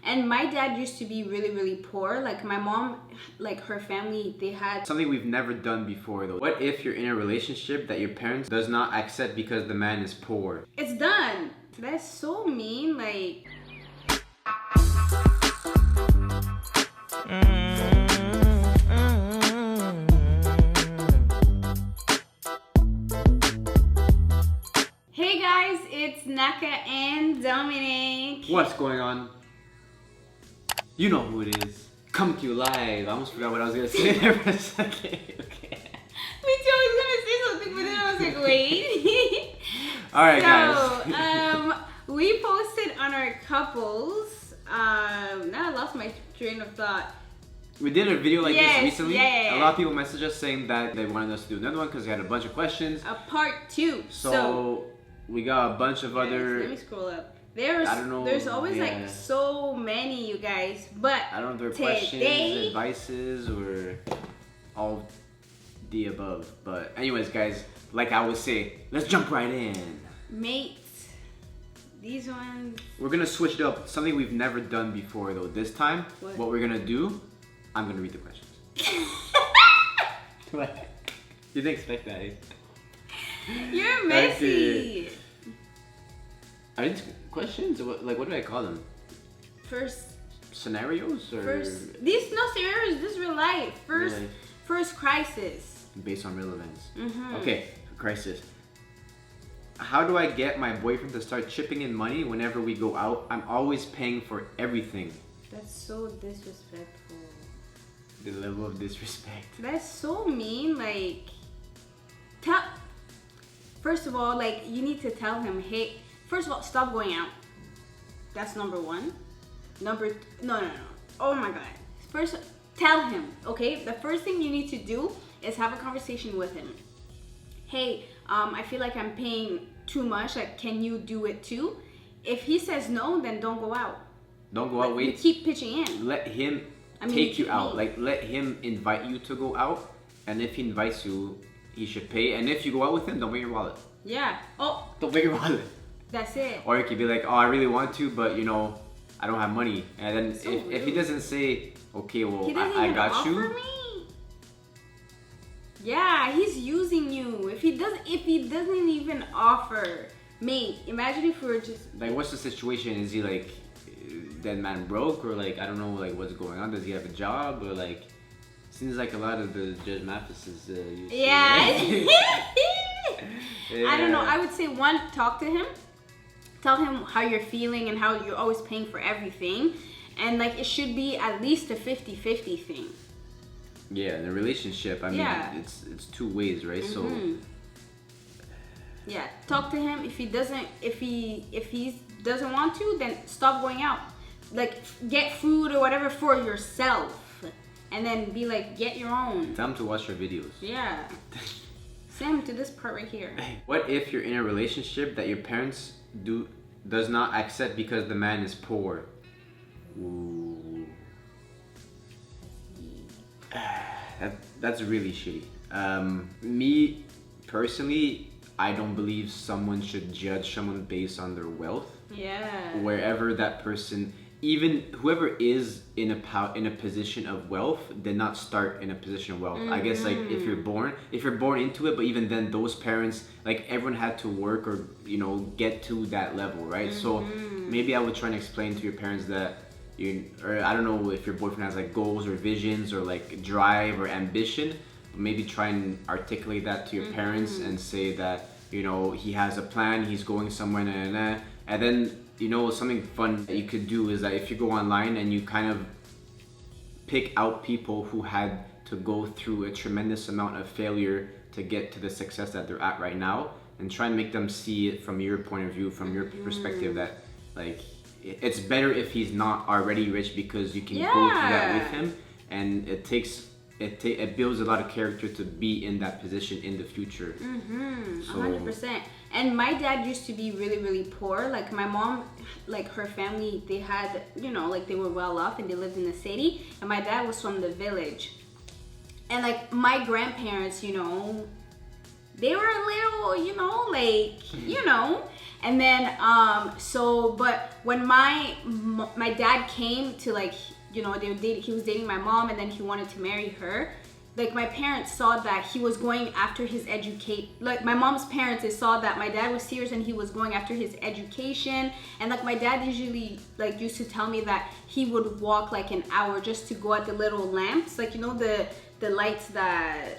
And my dad used to be really, really poor. Like my mom, like her family, they had something we've never done before though. What if you're in a relationship that your parents does not accept because the man is poor? It's done. That's so mean. Like hey guys, it's Naka and Dominic. What's going on? You know who it is. Come to you live. I almost forgot what I was gonna say there for a second. Okay. Me too, I was gonna say something, but then I was like, wait. Alright, so, guys. We posted on our couples. Now I lost my train of thought. We did a video like this recently. Yeah. A lot of people messaged us saying that they wanted us to do another one because they had a bunch of questions. A part 2. So we got a bunch of other. Let me scroll up. There's always like so many, you guys. But I don't know if they're questions, advices, or all the above. But anyways, guys, like I would say, let's jump right in. Mates, these ones. We're gonna switch it up. Something we've never done before though. This time, what we're gonna do, I'm gonna read the questions. What? You didn't expect that, eh? You're messy. Okay. Are these questions? What do I call them? First scenarios or these no scenarios. This is real life. First crisis. Based on real events. Mm-hmm. Okay, crisis. How do I get my boyfriend to start chipping in money whenever we go out? I'm always paying for everything. That's so disrespectful. The level of disrespect. That's so mean. Like, first of all, like you need to tell him, hey. First of all, stop going out. That's number one. No. Oh my God. First, tell him, okay? The first thing you need to do is have a conversation with him. Hey, I feel like I'm paying too much. Like, can you do it too? If he says no, then don't go out. Don't go out. Wait. You keep pitching in. Let him take you out. Like, let him invite you to go out. And if he invites you, he should pay. And if you go out with him, don't bring your wallet. Yeah. Oh. Don't bring your wallet. That's it. Or you could be like, oh, I really want to, but you know, I don't have money. And then if he doesn't say, okay, well, I got you. Me. Yeah, he's using you. If he doesn't even offer, mate, imagine if we were just like, what's the situation? Is he like that man broke, or like I don't know, like what's going on? Does he have a job, or like seems like a lot of the Judge Mathises yeah. Yeah. I don't know. I would say one, talk to him. Tell him how you're feeling and how you're always paying for everything. And like it should be at least a 50-50 thing. Yeah, in a relationship, I mean it's two ways, right? Mm-hmm. So yeah, talk to him. If he doesn't want to, then stop going out. Like get food or whatever for yourself. And then be like, get your own. Tell him to watch your videos. Yeah. Same to this part right here. What if you're in a relationship that your parents does not accept because the man is poor? Ooh. That's really shitty. Me personally, I don't believe someone should judge someone based on their wealth. Yeah. Wherever that person, even whoever is in a position of wealth, did not start in a position of wealth. Mm-hmm. I guess like if you're born into it, but even then those parents, like everyone had to work or get to that level, right? Mm-hmm. So maybe I would try and explain to your parents that or I don't know if your boyfriend has like goals or visions or like drive or ambition, but maybe try and articulate that to your parents and say that he has a plan, he's going somewhere, and then something fun that you could do is that if you go online and you kind of pick out people who had to go through a tremendous amount of failure to get to the success that they're at right now, and try and make them see it from your point of view, from your perspective, that like it's better if he's not already rich because you can go through that with him, and it builds a lot of character to be in that position in the future. 100%. And my dad used to be really, really poor. Like my mom, like her family, they had, like they were well off and they lived in the city. And my dad was from the village. And like my grandparents, they were a little, and then but when my dad came to he was dating my mom, and then he wanted to marry her. Like, my parents saw that he was going after his my mom's parents, they saw that my dad was serious and he was going after his education. And like, my dad usually used to tell me that he would walk like an hour just to go at the little lamps, like, the lights, that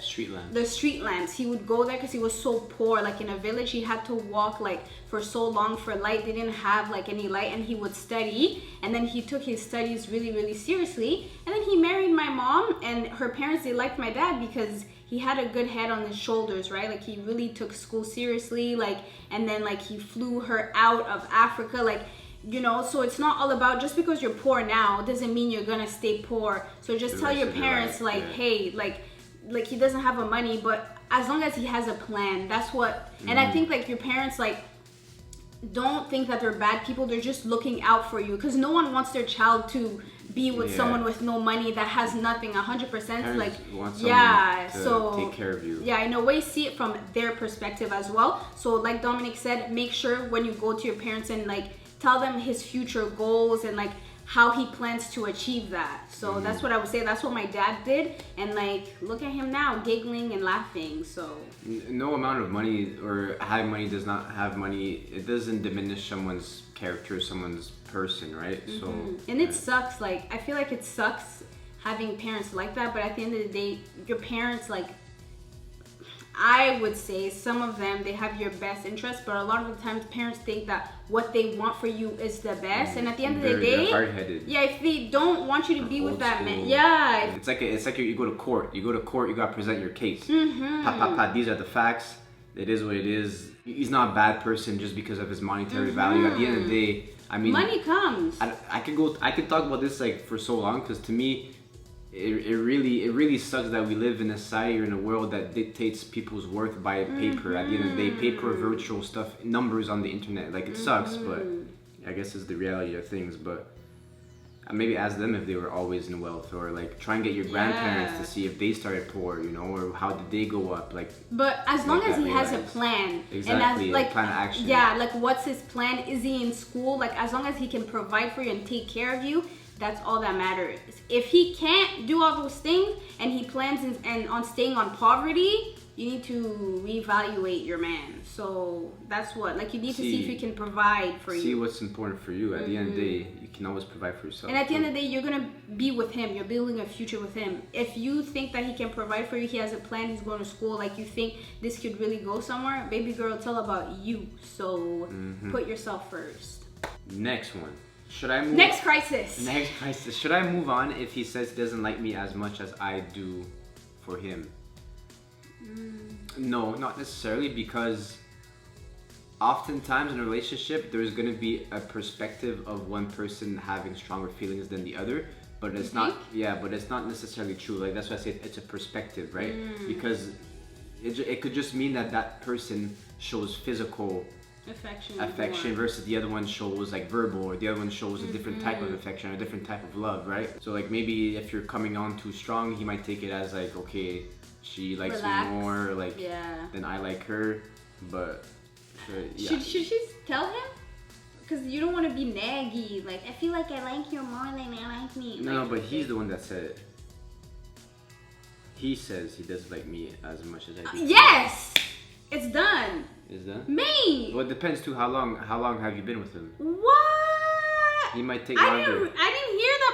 the street lamps. He would go there because he was so poor. Like, in a village, he had to walk like for so long for light. They didn't have like any light, and he would study. And then he took his studies really, really seriously. And then he married my mom, and her parents, they liked my dad because he had a good head on his shoulders, right? Like, he really took school seriously, and then he flew her out of Africa, so it's not all about, just because you're poor now doesn't mean you're gonna stay poor. So just tell your parents hey, he doesn't have the money, but as long as he has a plan, that's what. And I think your parents don't think that they're bad people. They're just looking out for you, because no one wants their child to be with someone with no money, that has nothing. 100% want someone to take care of you. Yeah, in a way, see it from their perspective as well. So like Dominic said, make sure when you go to your parents and tell them his future goals and how he plans to achieve that. So that's what I would say. That's what my dad did. And look at him now, giggling and laughing. So no amount of money or having money does not have money. It doesn't diminish someone's character, someone's person, right? So and it sucks. I feel like it sucks having parents like that. But at the end of the day, your parents I would say some of them, they have your best interest, but a lot of the times parents think that what they want for you is the best. And at the end of the day, hard-headed. Yeah, if they don't want you to be with that man, it's like you go to court. You gotta present your case. These are the facts. It is what it is. He's not a bad person just because of his monetary value. At the end of the day, I mean, money comes. I could talk about this for so long, because to me, it really sucks that we live in a society or in a world that dictates people's worth by paper. At the end of the day, paper, virtual stuff, numbers on the internet. It sucks, but I guess it's the reality of things. But maybe ask them if they were always in wealth, or try and get your grandparents to see if they started poor, or how did they go up. But as long as he has a plan, exactly, and plan of action. Yeah, what's his plan? Is he in school? As long as he can provide for you and take care of you, that's all that matters. If he can't do all those things and he plans on staying on poverty, you need to reevaluate your man. So that's what, you need to see if he can provide for you. See what's important for you. At the end of the day, you can always provide for yourself. And at the end of the day, you're gonna be with him. You're building a future with him. If you think that he can provide for you, he has a plan, he's going to school, you think this could really go somewhere, baby girl, it's all about you. So put yourself first. Next one. Should I move? Next crisis. Should I move on if he says he doesn't like me as much as I do for him? No, not necessarily, because oftentimes in a relationship there's going to be a perspective of one person having stronger feelings than the other, but it's not. Yeah, but it's not necessarily true. That's why I say it's a perspective, right? Because it could just mean that person shows physical affection versus the other one shows verbal, or the other one shows a different type of affection, a different type of love, right? So maybe if you're coming on too strong, he might take it as okay, she likes me more than I like her. But should she tell him? Because you don't want to be naggy. I feel like I like you more than I like me. No, but he's the one that said it. He says he doesn't like me as much as I do. Yes! It's done. Is that? Me. Well, it depends too. How long have you been with him? What? He might take longer. I didn't hear that.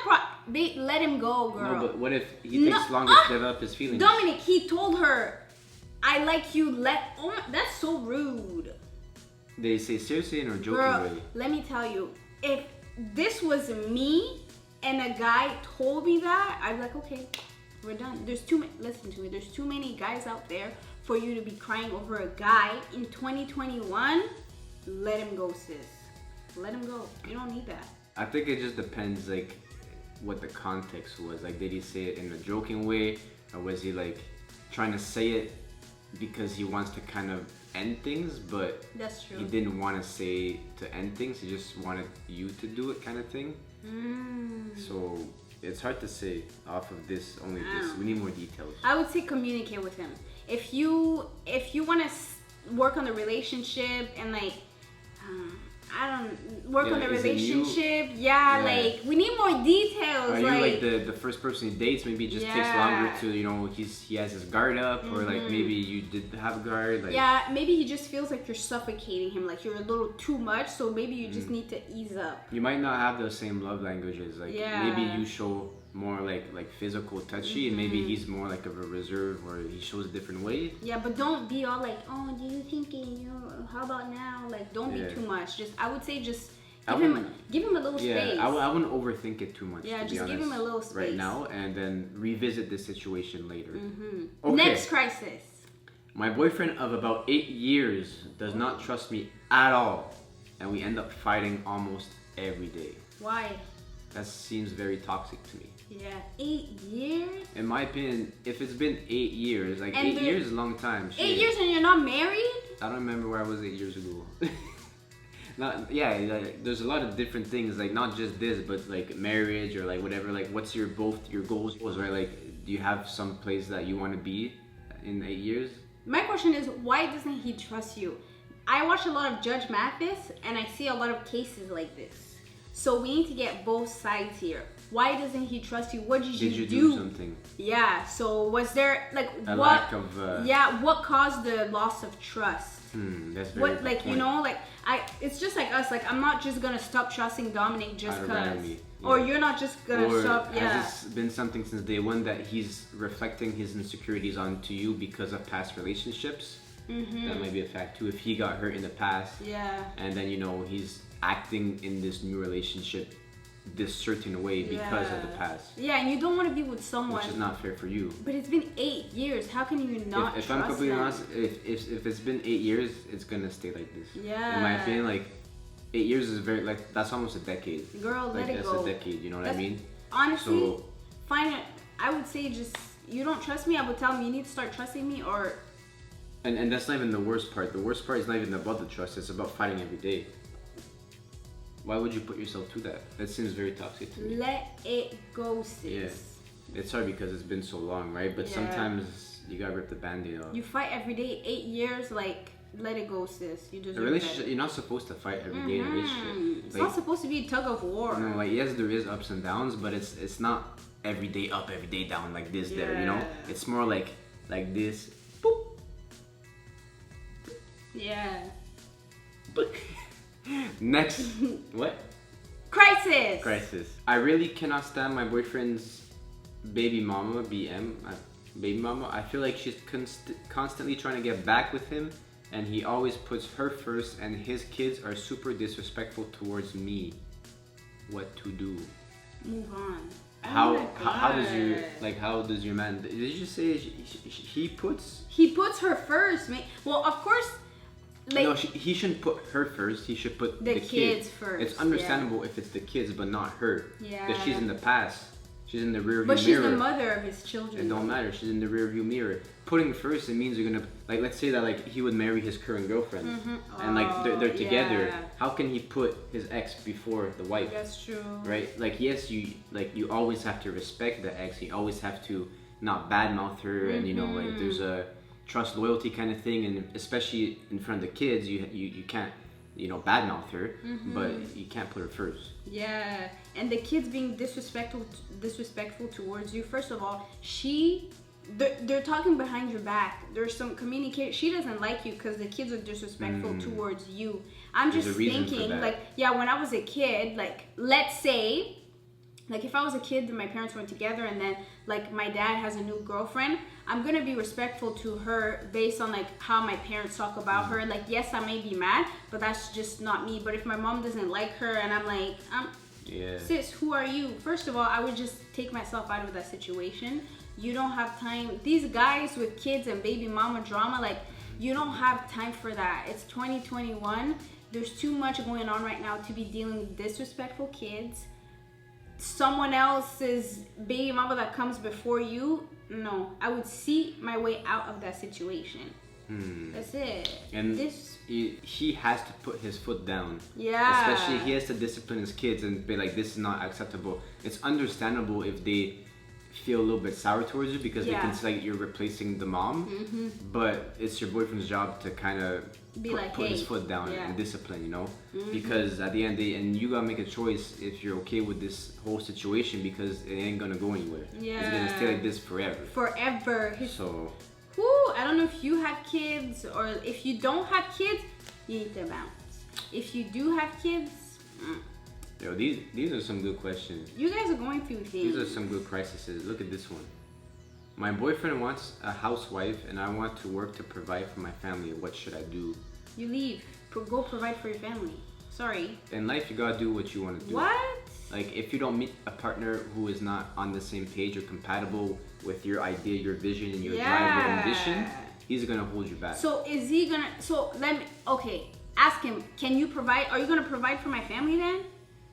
Let him go, girl. No, but what if he takes longer to develop his feelings? Dominic, he told her, "I like you." That's so rude. Did he say seriously or joking? Girl, let me tell you, if this was me and a guy told me that, I'd be like, okay, we're done. Listen to me. There's too many guys out there for you to be crying over a guy in 2021. Let him go, sis. Let him go. You don't need that. I think it just depends what the context was. Did he say it in a joking way, or was he trying to say it because he wants to kind of end things, but that's true, he didn't want to say to end things, he just wanted you to do it, kind of thing. So It's hard to say off of this. Only this. We need more details. I would say communicate with him. If you want to work on the relationship and like, I don't work on the relationship. Like we need more details. Are you like the first person he dates? Maybe it just takes longer to, you know, he has his guard up, or like maybe you did have a guard. Like, maybe he just feels like you're suffocating him, like you're a little too much. So maybe you just need to ease up. You might not have the same love languages. Like maybe you show more like physical touchy, and maybe he's more like of a reserve, or he shows a different way. Yeah, but don't be all like, oh, do you think, you know, how about now? Like, don't be too much. Just, I would say, just give him a little space. I wouldn't overthink it too much. Yeah, just give him a little space right now, and then revisit the situation later. Okay. Next crisis. My boyfriend of about 8 years does not trust me at all, and we end up fighting almost every day. Why? That seems very toxic to me. Yeah, 8 years? In my opinion, if it's been 8 years, like 8 years is a long time. 8 years and you're not married? I don't remember where I was 8 years ago. There's a lot of different things, like not just this, but like marriage or like whatever. Like, what's your goals, right? Like, do you have some place that you want to be in 8 years? My question is, why doesn't he trust you? I watch a lot of Judge Mathis, and I see a lot of cases like this. So we need to get both sides here. Why doesn't he trust you? What did you do? Something? Yeah. So was there like a lack of? What caused the loss of trust? That's very what like point. You know, like it's just like us. Like I'm not just gonna stop trusting Dominic just because, or you're not just gonna stop. Yeah. Has this been something since day one that he's reflecting his insecurities onto you because of past relationships? That might be a fact too. If he got hurt in the past, and then you know he's acting in this new relationship this certain way because of the past. Yeah, and you don't want to be with someone, which is not fair for you. But it's been 8 years. How can you not if trust I'm completely them? honest, if it's been 8 years, it's gonna stay like this. Yeah. In my opinion, like 8 years is very like that's almost a decade. Girl, like, let it go. That's a decade. You know what I mean? Honestly, so, fine. I would say just you don't trust me. I would tell him you need to start trusting me, or. And that's not even the worst part. The worst part is not even about the trust. It's about fighting every day. Why would you put yourself through that? That seems very toxic to me. Let it go, sis. Yeah. It's hard because it's been so long, right? But sometimes you gotta rip the band-aid off. You fight every day, 8 years, like, let it go, sis. You deserve a relationship, you're not supposed to fight every day in a relationship. It's not supposed to be a tug of war. No, like, yes, there is ups and downs, but it's not every day up, every day down, like this, there, you know? It's more like this. Boop. Yeah. Next, what? Crisis. I really cannot stand my boyfriend's baby mama, baby mama. I feel like she's constantly trying to get back with him, and he always puts her first, and his kids are super disrespectful towards me. What to do? Move on. How does your man? Did you just say he puts her first? Well, of course. Like, no, he shouldn't put her first. He should put the kids first. It's understandable if it's the kids, but not her. Yeah. Because she's in the past. She's in the rear view mirror. But she's the mother of his children. It don't matter. She's in the rear view mirror. Putting first, it means you're gonna like. Let's say that like he would marry his current girlfriend, and like they're together. How can he put his ex before the wife? That's true. Right? Like yes, you always have to respect the ex. You always have to not badmouth her, and you know like there's a trust loyalty kind of thing, and especially in front of the kids, you can't badmouth her, but you can't put her first. Yeah, and the kids being disrespectful towards you. First of all, they're talking behind your back. There's some communication. She doesn't like you because the kids are disrespectful towards you. I'm just thinking, like, when I was a kid, like, let's say, like, if I was a kid and my parents weren't together, and then like my dad has a new girlfriend, I'm gonna be respectful to her based on like how my parents talk about her. Like, yes, I may be mad, but that's just not me. But if my mom doesn't like her and I'm like, sis, who are you? First of all, I would just take myself out of that situation. You don't have time. These guys with kids and baby mama drama, like, you don't have time for that. It's 2021. There's too much going on right now to be dealing with disrespectful kids. Someone else's baby mama that comes before you. No, I would see my way out of that situation. That's it. And he has to put his foot down. Yeah. Especially he has to discipline his kids and be like, this is not acceptable. It's understandable if they feel a little bit sour towards you because they can see like you're replacing the mom. But it's your boyfriend's job to kind of put his foot down and discipline, you know? Because at the end of the day, and you gotta make a choice if you're okay with this whole situation because it ain't gonna go anywhere. Yeah. It's gonna stay like this forever. Forever. So. I don't know if you have kids or if you don't have kids, you need to balance. If you do have kids, Yo, these are some good questions. You guys are going through things. These are some good crises. Look at this one. My boyfriend wants a housewife and I want to work to provide for my family. What should I do? You leave. Go provide for your family. Sorry. In life, you gotta do what you want to do. What? Like, if you don't meet a partner who is not on the same page or compatible with your idea, your vision, and your drive, your ambition, he's gonna hold you back. So is he gonna? So let me. Okay, ask him. Can you provide? Are you gonna provide for my family then?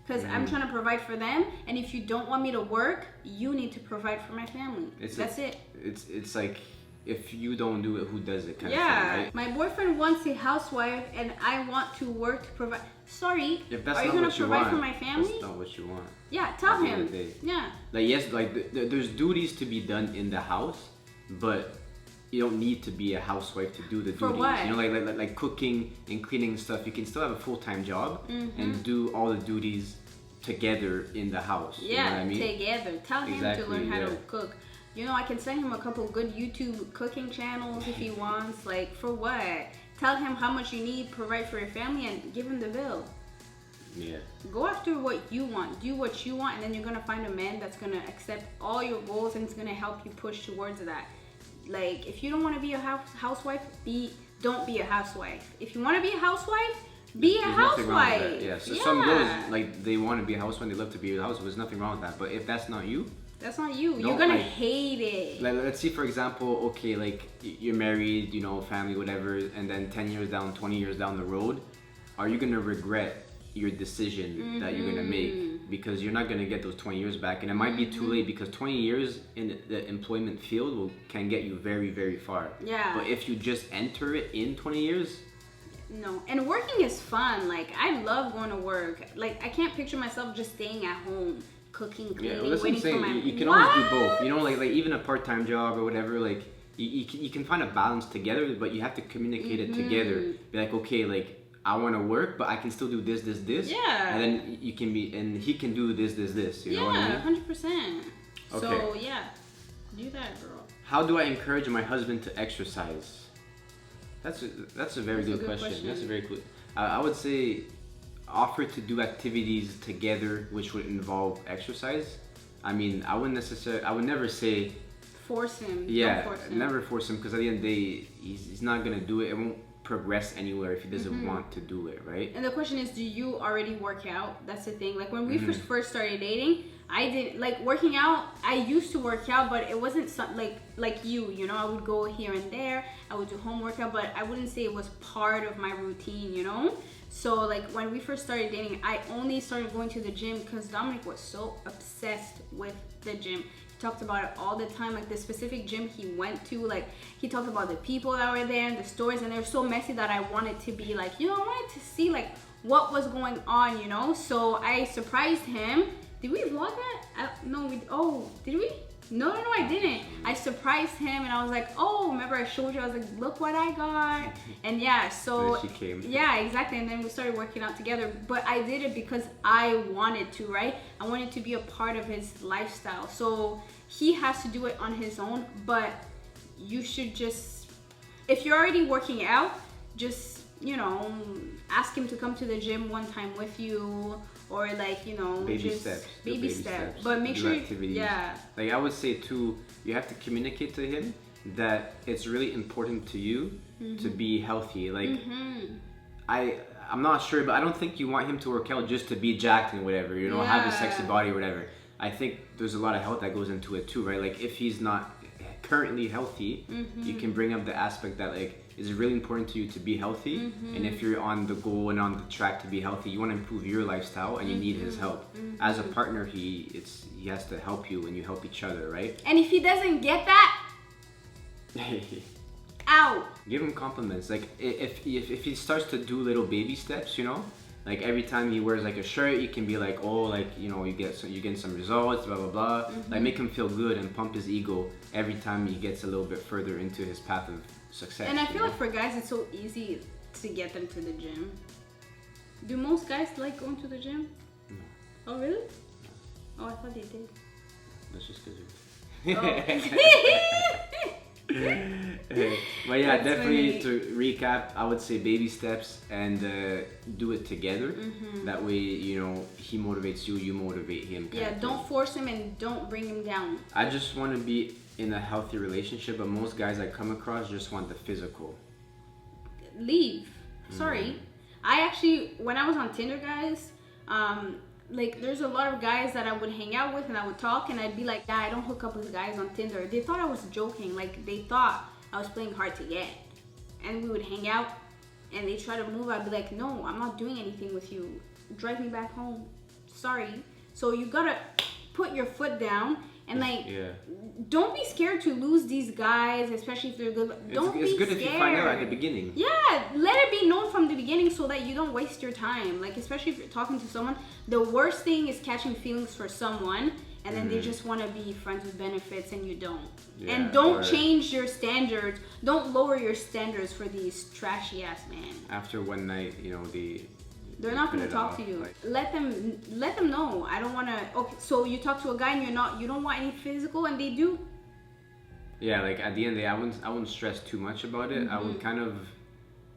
Because I'm trying to provide for them, and if you don't want me to work, you need to provide for my family. That's it. It's like, if you don't do it, who does it kind of thing, right? My boyfriend wants a housewife, and I want to work to provide. Sorry, if that's are you not gonna what you provide want, for my family? That's not what you want. Yeah, tell At the him. end of the day. Yeah. Like, yes, like there's duties to be done in the house, but you don't need to be a housewife to do the For duties. what? You know, like cooking and cleaning stuff. You can still have a full-time job and do all the duties together in the house. Yeah, you know what I mean? Together. Tell him to learn how to cook. You know, I can send him a couple good YouTube cooking channels if he wants. Like, for what? Tell him how much you need, provide for your family, and give him the bill. Yeah. Go after what you want. Do what you want, and then you're gonna find a man that's gonna accept all your goals and it's gonna help you push towards that. Like, if you don't want to be a housewife, don't be a housewife. If you want to be a housewife, be a housewife. Yeah. So some girls, like, they want to be a housewife, they love to be a housewife. There's nothing wrong with that. But if that's not you, that's not you. You're gonna hate it. Like, let's see, for example, okay, like, you're married, you know, family, whatever, and then 10 years down, 20 years down the road, are you gonna regret your decision that you're gonna make? Because you're not gonna get those 20 years back, and it might be too late, because 20 years in the employment field can get you very, very far. Yeah. But if you just enter it in 20 years, no. And working is fun. Like, I love going to work. Like, I can't picture myself just staying at home, cooking, cleaning, waiting for my... You can always do both. You know, like even a part-time job or whatever, like, you can find a balance together, but you have to communicate it together. Be like, okay, like, I want to work, but I can still do this. Yeah. And then you can be, and he can do this. You know what I mean? 100%. Okay. So, yeah. Do that, girl. How do I encourage my husband to exercise? That's a very good question. That's a very cool. I would say offer to do activities together which would involve exercise. I mean, I would never say force him. Yeah, Don't force him. never force him, because at the end of the day, he's not gonna do it. It won't progress anywhere if he doesn't want to do it, right? And the question is, do you already work out? That's the thing. Like, when we first started dating, I did, like, working out. I used to work out, but it wasn't like you know. I would go here and there. I would do home workout, but I wouldn't say it was part of my routine, you know. So, like, when we first started dating, I only started going to the gym because Dominic was so obsessed with the gym. He talked about it all the time. Like, the specific gym he went to, like, he talked about the people that were there and the stories, and they're so messy that I wanted to be like, you know, I wanted to see, like, what was going on, you know. So I surprised him. Did we vlog that? No, did we? No, I didn't. I surprised him, and I was like, oh, remember I showed you? I was like, look what I got. And yeah, so she came. Yeah, exactly. And then we started working out together. But I did it because I wanted to, right? I wanted to be a part of his lifestyle. So he has to do it on his own, but you should just, if you're already working out, just, you know, ask him to come to the gym one time with you. Or, like, you know, baby just steps. Baby steps. But make sure, yeah. Like, I would say too, you have to communicate to him that it's really important to you to be healthy. Like, I'm not sure, but I don't think you want him to work out just to be jacked and whatever, you know, have a sexy body or whatever. I think there's a lot of health that goes into it too, right? Like, if he's not currently healthy, you can bring up the aspect that, like, it's really important to you to be healthy, and if you're on the goal and on the track to be healthy, you want to improve your lifestyle, and you need his help. As a partner, he has to help you, and you help each other, right? And if he doesn't get that, out. Give him compliments. Like if he starts to do little baby steps, you know, like every time he wears like a shirt, you can be like, oh, like, you know, you're getting some results, blah blah blah. Like make him feel good and pump his ego every time he gets a little bit further into his path of success. And I feel like for guys, it's so easy to get them to the gym. Do most guys like going to the gym? No. Oh really? Oh, I thought they did. That's just because. But yeah, That's definitely funny. to recap, I would say baby steps and do it together. That way, you know, he motivates you, you motivate him. Yeah, don't force him and don't bring him down. I just want to be in a healthy relationship, but most guys I come across just want the physical. Leave. Sorry. I actually, when I was on Tinder, guys, like there's a lot of guys that I would hang out with and I would talk and I'd be like, yeah, I don't hook up with guys on Tinder. They thought I was joking. Like they thought I was playing hard to get. And we would hang out and they try to move. I'd be like, no, I'm not doing anything with you. Drive me back home. Sorry. So you gotta put your foot down and like, don't be scared to lose these guys, especially if they're good. Don't be scared. It's good if you find out at the beginning. Yeah, let it be known from the beginning so that you don't waste your time. Like, especially if you're talking to someone, the worst thing is catching feelings for someone and then they just want to be friends with benefits and you don't. Yeah, and don't change your standards. Don't lower your standards for these trashy ass men. After one night, you know, they're not going to talk to you. Like, let them know. I don't want to. Okay, so you talk to a guy and you don't want any physical, and they do. Yeah, like at the end of the day, I wouldn't stress too much about it. I would kind of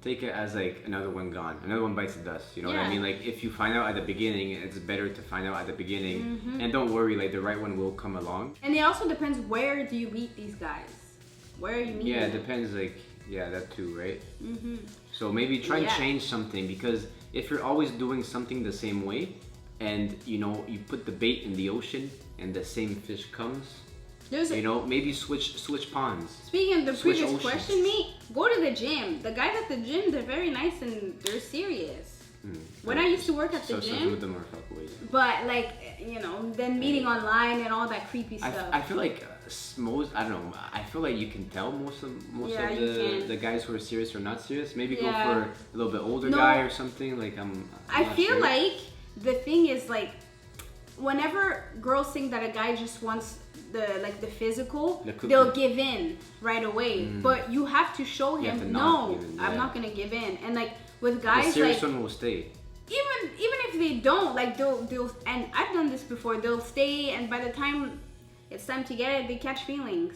take it as like another one gone, another one bites the dust. You know what I mean? Like if you find out at the beginning, it's better to find out at the beginning, and don't worry, like the right one will come along. And it also depends, where do you meet these guys? Where are you meeting? Yeah, it depends. Like that too, right? So maybe try and change something, because if you're always doing something the same way, and you know you put the bait in the ocean and the same fish comes, you know, maybe switch ponds. Speaking of the previous oceans. question, mate, go to the gym. The guys at the gym, they're very nice and they're serious. When I used to work at the gym, some of them are fuckboys. but like, you know, then meeting online and all that creepy stuff. I feel like most, I don't know, I feel like you can tell most of the guys who are serious or not serious. Maybe go for a little bit older guy or something. Like I feel like the thing is, like, whenever girls think that a guy just wants the physical, they'll give in right away. But you have to show him, no, I'm not gonna give in. And like with guys, the serious like, one will stay. Even if they don't, like they'll and I've done this before. They'll stay, and by the time it's time to get it, they catch feelings.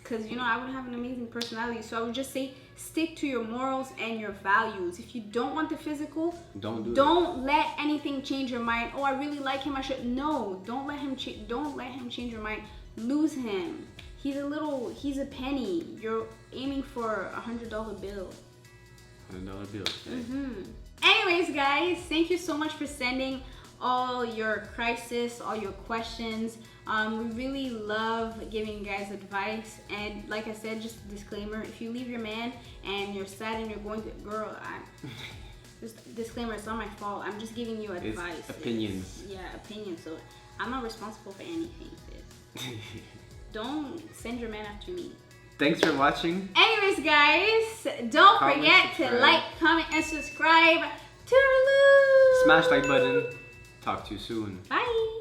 Because you know, I would have an amazing personality, so I would just say stick to your morals and your values. If you don't want the physical, don't let anything change your mind. Oh, I really like him, I should. No, don't let him change your mind. Lose him. He's a penny. You're aiming for $100 bill. $100 bill. Anyways, guys, thank you so much for sending all your crisis, all your questions. We really love giving you guys advice. And like I said, just a disclaimer, if you leave your man and you're sad and you're going to, girl, just disclaimer, it's not my fault. I'm just giving you advice. It's opinions. Opinions. So I'm not responsible for anything, sis. Don't send your man after me. Thanks for watching. Anyways, guys, don't forget to like, comment, and subscribe. Toodaloo! Smash like button. Talk to you soon. Bye.